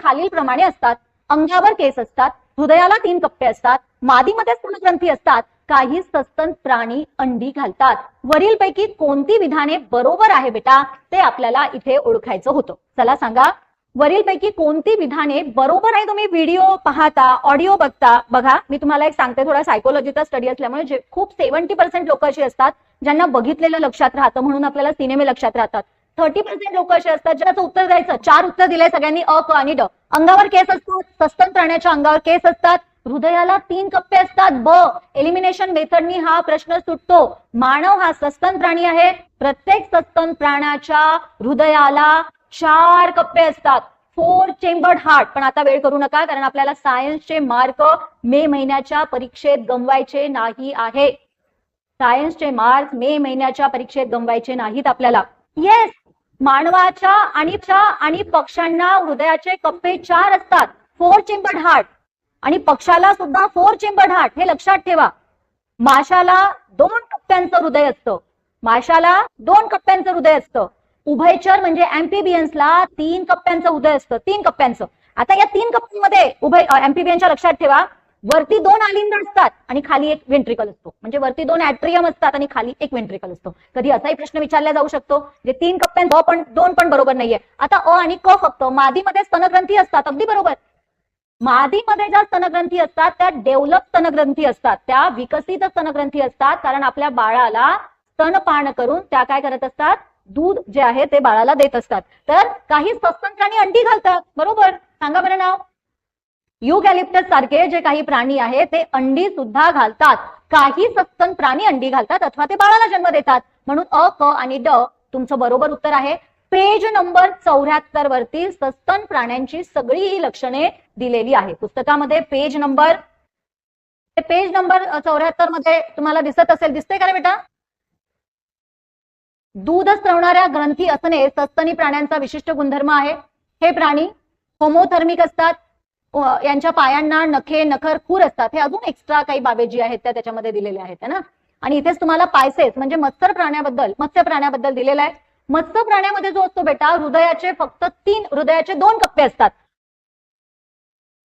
खालील प्रमाणे असतात. अंगावर केस असतात, हृदयाला 3 कप्पे असतात, मादीमध्ये स्तनग्रंथी असतात, काही सस्तन प्राणी अंडी घालतात. वरीलपैकी कोणती विधाने बरोबर आहे बेटा ते आपल्याला इथे ओळखायचं होतं. चला सांगा, वरीलपैकी कोणती विधाने बरोबर आहे. तुम्ही व्हिडिओ पाहता, ऑडिओ बघता. बघा मी तुम्हाला एक सांगते, थोडा सायकोलॉजीचा स्टडी असल्यामुळे जे खूप 70% लोक अशी असतात ज्यांना बघितलेलं लक्षात राहतं, म्हणून आपल्याला सिनेमे लक्षात राहतात. 30% लोक असे असतात ज्याचं उत्तर द्यायचं. 4 उत्तर दिले सगळ्यांनी, अ, क आणि ड. अंगावर केस असतात, सस्तन प्राण्याच्या अंगावर केस असतात, हृदयाला 3 कप्पे असतात, ब. एलिमिनेशन मेथडनी हा प्रश्न सुटतो. मानव हा सस्तन प्राणी आहे. प्रत्येक सस्तन प्राण्याच्या हृदयाला 4 कप्पे असतात. 4 चेंबर्ड हार्ट. पण आता वेळ करू नका, कारण आपल्याला सायन्सचे मार्क मे महिन्याच्या परीक्षेत गमवायचे नाही आहे. सायन्सचे मार्क मे महिन्याच्या परीक्षेत गमवायचे नाहीत आपल्याला. येस, मानवाच्या आणि पक्ष्यांना हृदयाचे कप्पे 4 असतात, 4 चेंबर्ड हार्ट. आणि पक्षाला सुद्धा 4 चेंबर्ड हार्ट, हे लक्षात ठेवा. माशाला 2 कप्प्यांचं हृदय असतं. माशाला 2 कप्प्यांचं हृदय असतं. उभयचर म्हणजे अँफिबियन्सला 3 कप्प्यांचं हृदय असतं, 3 कप्प्यांचं. आता या 3 कप्प्यांमध्ये अँफिबियनच्या लक्षात ठेवा, वरती 2 आलिंद असतात आणि खाली एक वेंट्रिकल असतो. म्हणजे वरती 2 ऍट्रियम असतात आणि खाली एक वेंट्रिकल असतो. कधी असाही प्रश्न विचारला जाऊ शकतो, जे 3 कप्प्यांचं पण 2 पण बरोबर नाहीये. आता अ आणि क फक्त. मादीमध्ये स्तनग्रंथी असतात, अगदी बरोबर. मादीमध्ये ज्या स्तनग्रंथी असतात त्या डेव्हलप स्तनग्रंथी असतात, त्या विकसित स्तनग्रंथी असतात, कारण आपल्या बाळाला स्तनपान करून त्या काय करत असतात, दूध जे आहे ते बाळाला देत असतात. तर काही सस्तन प्राणी अंडी घालतात, बरोबर. सांगा बरं नाव. युकॅलिप्टस सारखे जे काही प्राणी आहेत ते अंडी सुद्धा घालतात. काही सस्तन प्राणी अंडी घालतात अथवा ते बाळाला जन्म देतात. म्हणून अ, क आणि ड तुमचं बरोबर उत्तर आहे. पेज नंबर 74 वरती सस्तन प्राण्यांची सगळी ही लक्षणे दिलेली आहे पुस्तकामध्ये. पेज नंबर 74 मध्ये तुम्हाला दिसत असेल, दिसतंय का रे बेटा? दूध स्रवणाऱ्या ग्रंथी असणे सस्तनी प्राण्यांचा विशिष्ट गुणधर्म आहे. हे प्राणी होमोथर्मिक असतात. यांच्या पायांना नखे, नखर, खूर असतात. हे अजून एक्स्ट्रा काही बाबी जी आहेत त्या त्याच्यामध्ये दिलेल्या आहेत ना. आणि इथेच तुम्हाला पायसेस म्हणजे मत्स्य प्राण्याबद्दल दिलेलं आहे. मत्स्य प्राण्यामध्ये जो असतो बेटा, हृदयाचे 2 कप्पे असतात.